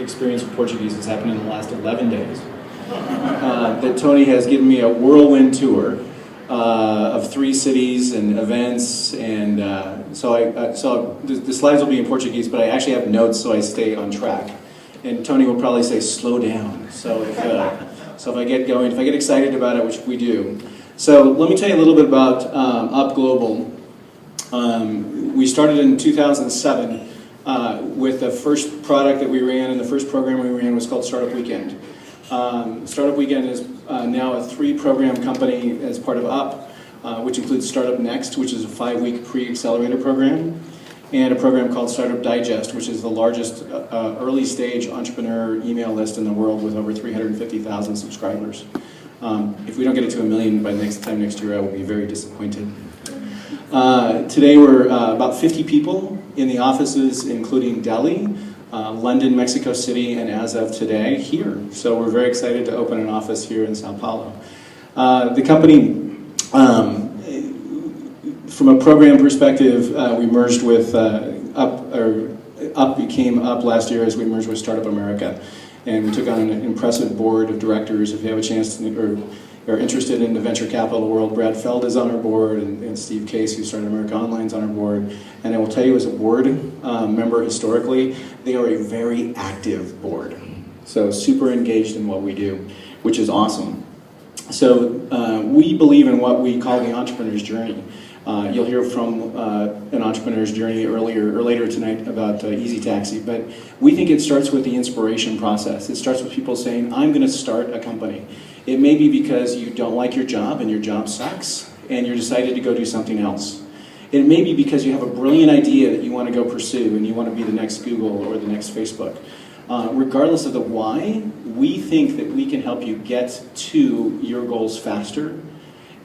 experience with Portuguese has happened in the last 11 days. That Tony has given me a whirlwind tour of 3 cities and events, and so the slides will be in Portuguese, but I actually have notes so I stay on track. And Tony will probably say, slow down. So if I get going, if I get excited about it, which we do. So let me tell you a little bit about Up Global. We started in 2007 with the first product that we ran, and the first program we ran was called Startup Weekend. Startup Weekend is now a 3-program company as part of Up, which includes Startup Next, which is a 5-week pre-accelerator program, and a program called Startup Digest, which is the largest early-stage entrepreneur email list in the world with over 350,000 subscribers. If we don't get it to 1 million by next year, I will be very disappointed. Today we're about 50 people in the offices, including Delhi, London, Mexico City, and as of today, here. So we're very excited to open an office here in Sao Paulo. The company, from a program perspective, we merged with Up became Up last year as we merged with Startup America. And we took on an impressive board of directors. If you have a chance to, or are interested in the venture capital world, Brad Feld is on our board, and Steve Case, who started America Online, is on our board. And I will tell you, as a board member historically, they are a very active board. So super engaged in what we do, which is awesome. So we believe in what we call the entrepreneur's journey. You'll hear from an entrepreneur's journey earlier or later tonight about Easy Taxi, but we think it starts with the inspiration process. It starts with people saying, I'm going to start a company. It may be because you don't like your job and your job sucks, and you're decided to go do something else. It may be because you have a brilliant idea that you want to go pursue and you want to be the next Google or the next Facebook. Regardless of the why, we think that we can help you get to your goals faster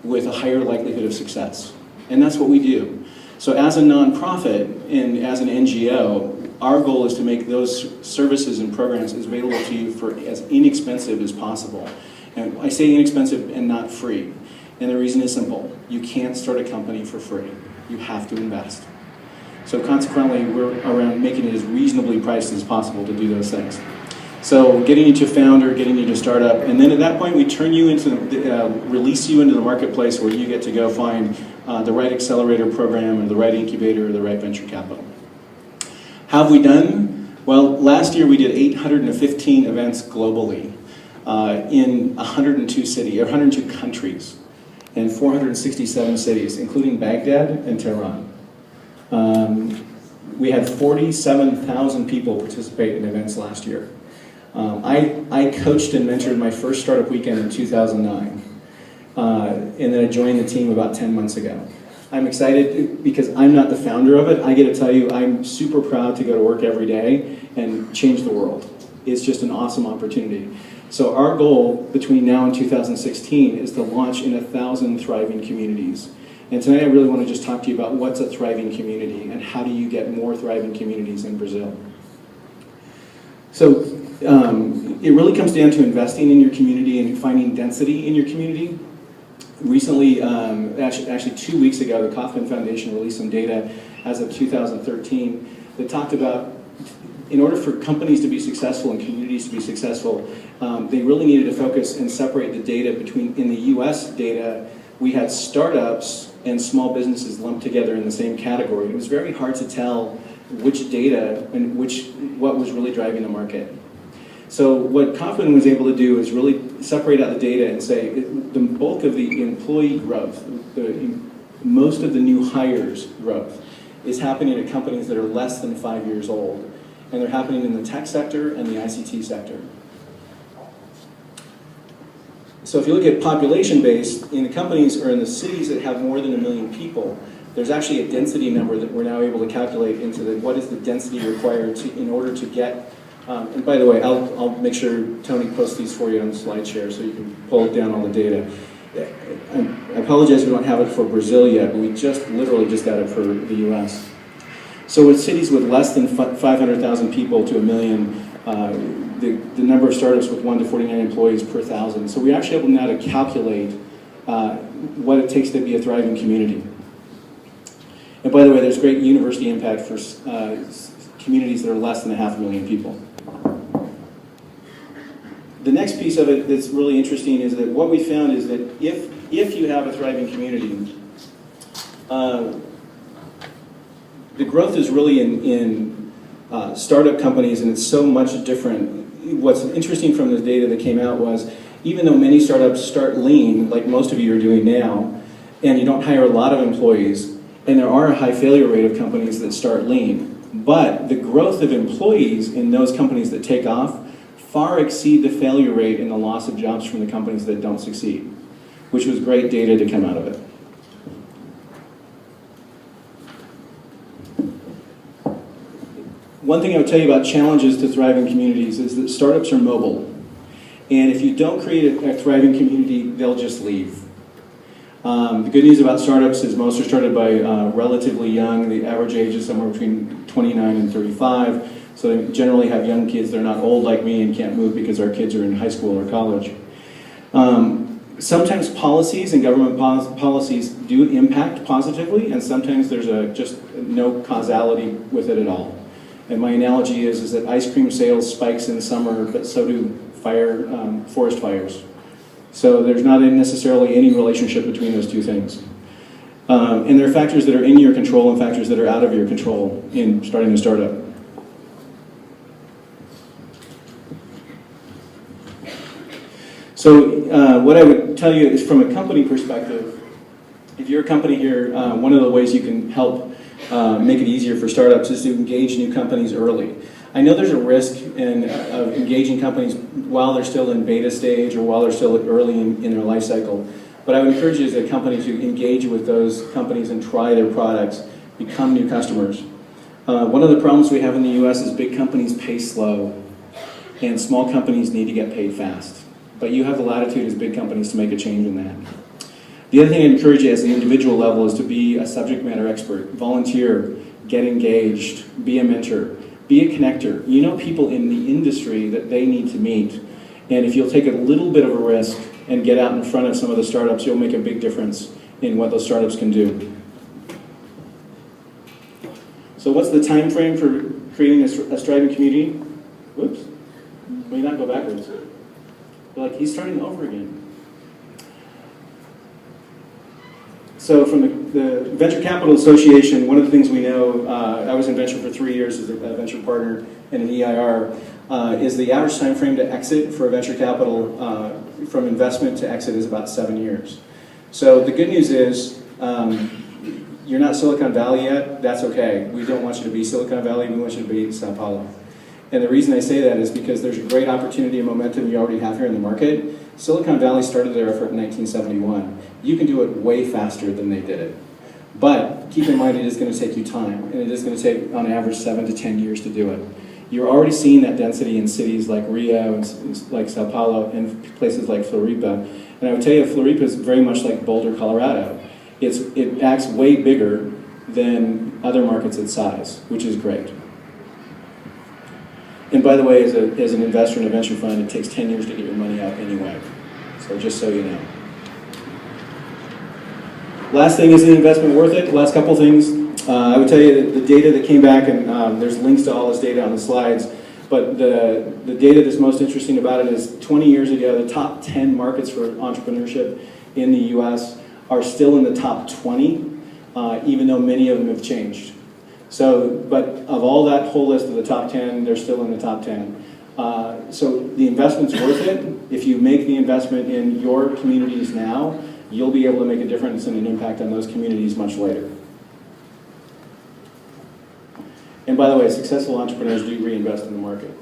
with a higher likelihood of success. And that's what we do. So as a nonprofit and as an NGO, our goal is to make those services and programs available to you for as inexpensive as possible. And I say inexpensive and not free. And the reason is simple. You can't start a company for free. You have to invest. So consequently, we're around making it as reasonably priced as possible to do those things. So getting you to founder, getting you to startup, and then at that point we turn you into, release you into the marketplace where you get to go find the right accelerator program or the right incubator or the right venture capital. How have we done? Well, last year we did 815 events globally in 102 cities, or 102 countries, and 467 cities, including Baghdad and Tehran. We had 47,000 people participate in events last year. I coached and mentored my first Startup Weekend in 2009, and then I joined the team about 10 months ago. I'm excited because I'm not the founder of it. I get to tell you, I'm super proud to go to work every day and change the world. It's just an awesome opportunity. So our goal between now and 2016 is to launch in 1,000 thriving communities. And tonight I really want to just talk to you about what's a thriving community and how do you get more thriving communities in Brazil. So it really comes down to investing in your community and finding density in your community. Recently, actually 2 weeks ago, the Kauffman Foundation released some data as of 2013 that talked about in order for companies to be successful and communities to be successful, they really needed to focus and separate the data between, in the US data, we had startups and small businesses lumped together in the same category. It was very hard to tell which data and what was really driving the market. So what Kauffman was able to do is really separate out the data and say the bulk of the employee growth, most of the new hires growth is happening at companies that are less than 5 years old. And they're happening in the tech sector and the ICT sector. So if you look at population-based, in the companies or in the cities that have more than 1 million people, there's actually a density number that we're now able to calculate into what is the density required in order to get, and by the way, I'll make sure Tony posts these for you on the slide share so you can pull down all the data. I apologize we don't have it for Brazil yet, but we literally just got it for the US. So with cities with less than 500,000 people to 1 million, the number of startups with 1 to 49 employees per 1,000. So we're actually able now to calculate what it takes to be a thriving community. And by the way, there's great university impact for communities that are less than 500,000 people. The next piece of it that's really interesting is that what we found is that if you have a thriving community, the growth is really in startup companies, and it's so much different. What's interesting from the data that came out was, even though many startups start lean, like most of you are doing now, and you don't hire a lot of employees, and there are a high failure rate of companies that start lean, but the growth of employees in those companies that take off far exceed the failure rate and the loss of jobs from the companies that don't succeed, which was great data to come out of it. One thing I would tell you about challenges to thriving communities is that startups are mobile. And if you don't create a thriving community, they'll just leave. The good news about startups is most are started by relatively young. The average age is somewhere between 29 and 35. So they generally have young kids. They're not old like me and can't move because our kids are in high school or college. Sometimes policies and government policies do impact positively, and sometimes there's just no causality with it at all. And my analogy is that ice cream sales spikes in summer, but so do forest fires. So there's not necessarily any relationship between those two things. And there are factors that are in your control and factors that are out of your control in starting a startup. So what I would tell you is, from a company perspective, if you're a company here, one of the ways you can help make it easier for startups is to engage new companies early. I know there's a risk of engaging companies while they're still in beta stage or while they're still early in their life cycle, but I would encourage you as a company to engage with those companies and try their products, become new customers. One of the problems we have in the US is big companies pay slow, and small companies need to get paid fast. But you have the latitude as big companies to make a change in that. The other thing I encourage you as the individual level is to be a subject matter expert. Volunteer, get engaged, be a mentor, be a connector. You know people in the industry that they need to meet. And if you'll take a little bit of a risk and get out in front of some of the startups, you'll make a big difference in what those startups can do. So what's the time frame for creating a thriving community? Whoops, let me not go backwards. Like, he's starting over again. So from the Venture Capital Association, one of the things we know, I was in venture for 3 years as a venture partner and an EIR, is the average time frame to exit for a venture capital from investment to exit is about 7 years. So the good news is, you're not Silicon Valley yet, that's okay. We don't want you to be Silicon Valley, we want you to be Sao Paulo. And the reason I say that is because there's a great opportunity and momentum you already have here in the market. Silicon Valley started their effort in 1971. You can do it way faster than they did it. But keep in mind, it is going to take you time, and it is going to take, on average, 7 to 10 years to do it. You're already seeing that density in cities like Rio and like Sao Paulo and places like Floripa. And I would tell you, Floripa is very much like Boulder, Colorado. It acts way bigger than other markets its size, which is great. And by the way, as an investor in a venture fund, it takes 10 years to get your money out anyway. So just so you know. Last thing, is the investment worth it? Last couple things. I would tell you that the data that came back, and there's links to all this data on the slides, but the data that's most interesting about it is 20 years ago, the top 10 markets for entrepreneurship in the US are still in the top 20, even though many of them have changed. So, but of all that whole list of the top 10, they're still in the top 10. So the investment's worth it. If you make the investment in your communities now, you'll be able to make a difference and an impact on those communities much later. And by the way, successful entrepreneurs do reinvest in the market.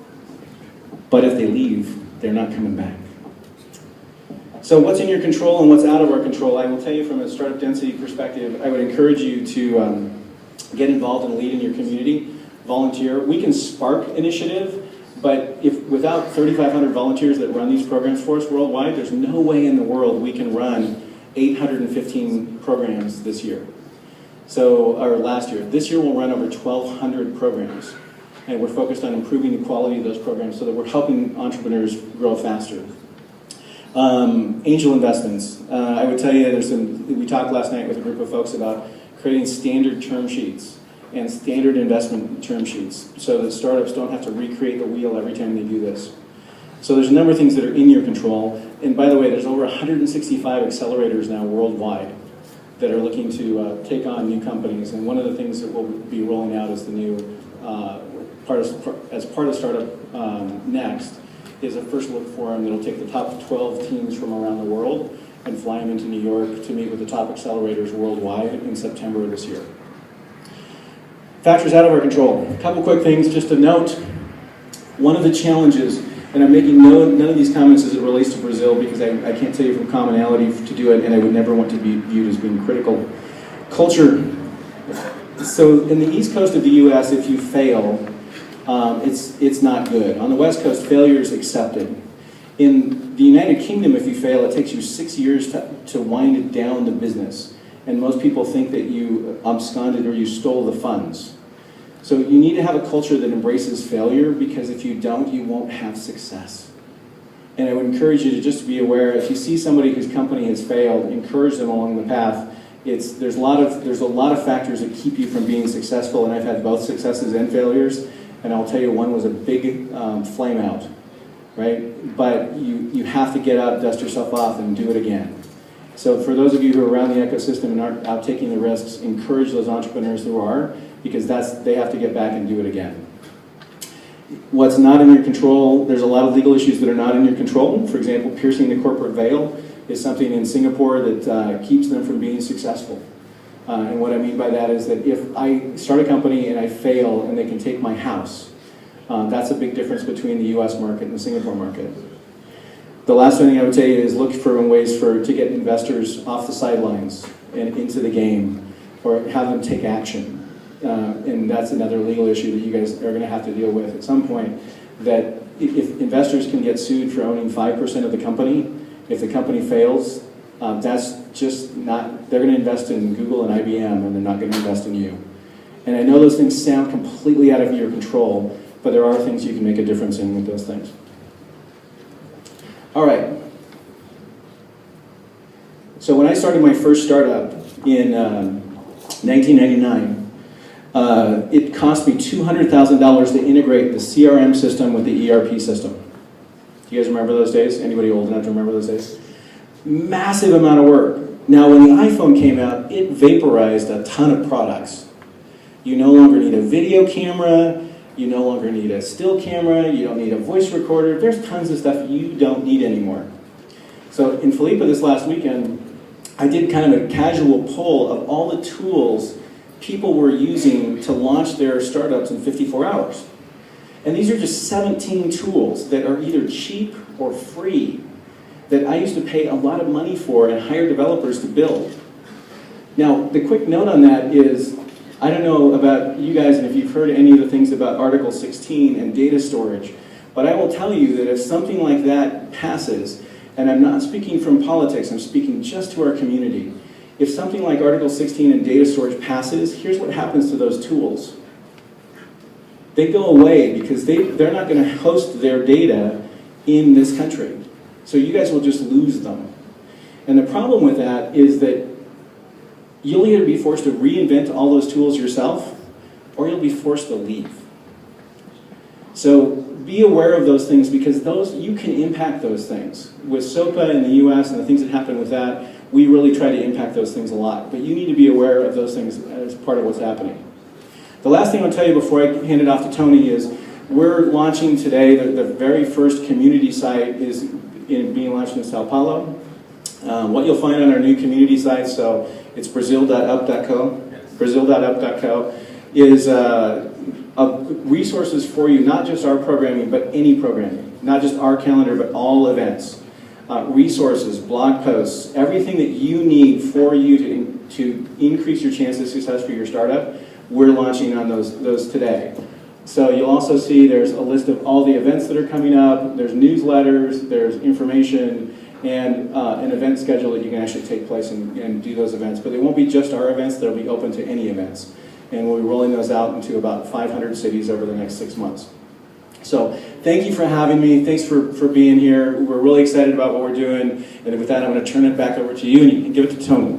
But if they leave, they're not coming back. So what's in your control and what's out of our control? I will tell you from a startup density perspective, I would encourage you to get involved and lead in your community, volunteer. We can spark initiative, but without 3,500 volunteers that run these programs for us worldwide, there's no way in the world we can run 815 programs this year. Or last year. This year we'll run over 1,200 programs, and we're focused on improving the quality of those programs so that we're helping entrepreneurs grow faster. Angel investments. I would tell you, we talked last night with a group of folks about creating standard term sheets and standard investment term sheets so that startups don't have to recreate the wheel every time they do this. So there's a number of things that are in your control. And by the way, there's over 165 accelerators now worldwide that are looking to take on new companies. And one of the things that we'll be rolling out as the new as part of Startup Next is a first look forum that'll take the top 12 teams from around the world and fly them into New York to meet with the top accelerators worldwide in September of this year. Factors out of our control. A couple quick things just to note. One of the challenges, and I'm making none of these comments as it relates to Brazil because I can't tell you from commonality to do it, and I would never want to be viewed as being critical. Culture. So in the East Coast of the US, if you fail, it's not good. On the West Coast, failure is accepted. In the United Kingdom, if you fail, it takes you 6 years to wind down the business. And most people think that you absconded or you stole the funds. So you need to have a culture that embraces failure, because if you don't, you won't have success. And I would encourage you to just be aware, if you see somebody whose company has failed, encourage them along the path. There's a lot of factors that keep you from being successful, and I've had both successes and failures, and I'll tell you, one was a big flame out, right? But you have to get up, dust yourself off, and do it again. So for those of you who are around the ecosystem and aren't out taking the risks, encourage those entrepreneurs who are, because they have to get back and do it again. What's not in your control, there's a lot of legal issues that are not in your control. For example, piercing the corporate veil is something in Singapore that keeps them from being successful. And what I mean by that is that if I start a company and I fail and they can take my house, that's a big difference between the US market and the Singapore market. The last thing I would tell you is look for ways to get investors off the sidelines and into the game, or have them take action. And that's another legal issue that you guys are going to have to deal with at some point, that if investors can get sued for owning 5% of the company, if the company fails, that's just not, they're going to invest in Google and IBM, and they're not going to invest in you. And I know those things sound completely out of your control, but there are things you can make a difference in with those things. All right. So when I started my first startup in 1999, it cost me $200,000 to integrate the CRM system with the ERP system. Do you guys remember those days? Anybody old enough to remember those days? Massive amount of work. Now, when the iPhone came out, it vaporized a ton of products. You no longer need a video camera. You no longer need a still camera. You don't need a voice recorder. There's tons of stuff you don't need anymore. So in Philippa this last weekend, I did kind of a casual poll of all the tools people were using to launch their startups in 54 hours. And these are just 17 tools that are either cheap or free that I used to pay a lot of money for and hire developers to build. Now, the quick note on that is, I don't know about you guys and if you've heard any of the things about Article 16 and data storage, but I will tell you that if something like that passes, and I'm not speaking from politics, I'm speaking just to our community, if something like Article 16 and data storage passes, here's what happens to those tools. They go away because they're not going to host their data in this country. So you guys will just lose them. And the problem with that is that you'll either be forced to reinvent all those tools yourself, or you'll be forced to leave. So be aware of those things, because you can impact those things. With SOPA in the US and the things that happen with that, we really try to impact those things a lot. But you need to be aware of those things as part of what's happening. The last thing I'll tell you before I hand it off to Tony is we're launching today, the very first community site is being launched in Sao Paulo. What you'll find on our new community site, so it's Brasil.up.co, is resources for you, not just our programming, but any programming. Not just our calendar, but all events. Resources, blog posts, everything that you need for you to increase your chance of success for your startup, we're launching on those today. So you'll also see there's a list of all the events that are coming up, there's newsletters, there's information, and an event schedule that you can actually take place and do those events. But they won't be just our events, they'll be open to any events. And we'll be rolling those out into about 500 cities over the next 6 months. So thank you for having me. Thanks for being here. We're really excited about what we're doing. And with that, I'm going to turn it back over to you, and you can give it to Tony.